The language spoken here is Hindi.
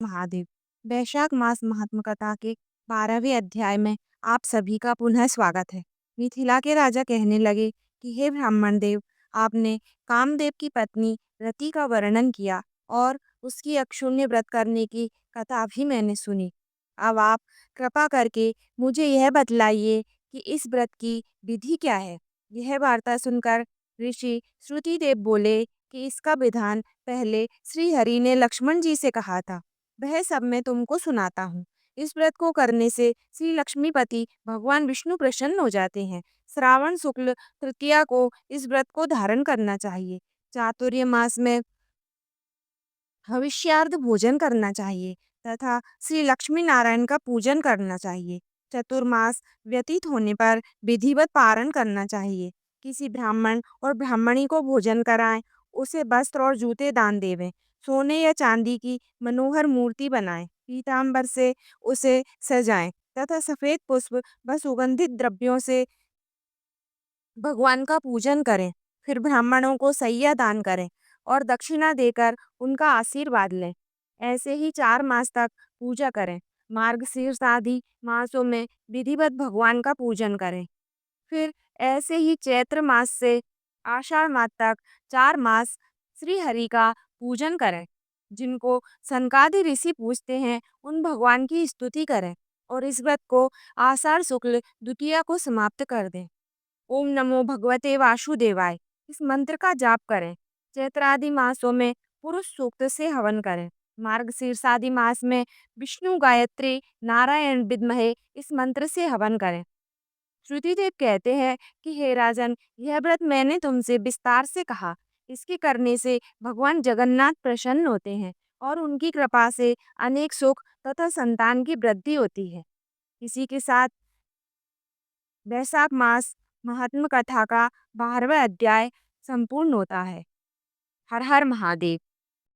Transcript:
महादेव। वैशाख मास महात्म कथा के 12वें अध्याय में आप सभी का पुनः स्वागत है। मिथिला के राजा कहने लगे कि हे ब्राह्मण देव, आपने कामदेव की पत्नी रति का वर्णन किया और उसकी अक्षुण्य व्रत करने की कथा भी मैंने सुनी। अब आप कृपा करके मुझे यह बतलाइए कि इस व्रत की विधि क्या है। यह वार्ता सुनकर ऋषि श्रुतिदेव बोले कि इसका विधान पहले श्री हरि ने लक्ष्मण जी से कहा था। वह सब मैं तुमको सुनाता हूँ। इस व्रत को करने से श्री लक्ष्मीपति भगवान विष्णु प्रसन्न हो जाते हैं। श्रावण शुक्ल तृतीया को इस व्रत को धारण करना चाहिए। चातुर्य मास में भविष्यार्थ भोजन करना चाहिए तथा श्री लक्ष्मी नारायण का पूजन करना चाहिए। चतुर्मास व्यतीत होने पर विधिवत पारण करना चाहिए। किसी ब्राह्मण और ब्राह्मणी को भोजन कराएं, उसे वस्त्र और जूते दान देवें, सोने या चांदी की मनोहर मूर्ति बनाएं, पीताम्बर से उसे सजाएं तथा सफेद पुष्प व सुगंधित द्रव्यों से भगवान का पूजन करें। फिर ब्राह्मणों को सैया दान करें और दक्षिणा देकर उनका आशीर्वाद लें। ऐसे ही 4 मास तक पूजा करें। मार्गशीर्ष आदि मासों में विधिवत भगवान का पूजन करें। फिर ऐसे ही चैत्र मास से आषाढ़ मास तक 4 मास श्री हरि का पूजन करें। जिनको सनकादि ऋषि पूजते हैं उन भगवान की स्तुति करें और इस व्रत को आषाढ़ शुक्ल द्वितीया को समाप्त कर दें। ओम नमो भगवते वासुदेवाय इस मंत्र का जाप करें। चैत्रादि मासों में पुरुष सूक्त से हवन करें। मार्गशीर्ष आदि मास में विष्णु गायत्री नारायण विद्महे इस मंत्र से हवन करें। श्रुतिदेव कहते हैं कि हे राजन, यह व्रत मैंने तुमसे विस्तार से कहा। इसके करने से भगवान जगन्नाथ प्रसन्न होते हैं और उनकी कृपा से अनेक सुख तथा संतान की वृद्धि होती है। इसी के साथ वैशाख मास महात्म कथा का 12वां अध्याय संपूर्ण होता है। हर हर महादेव।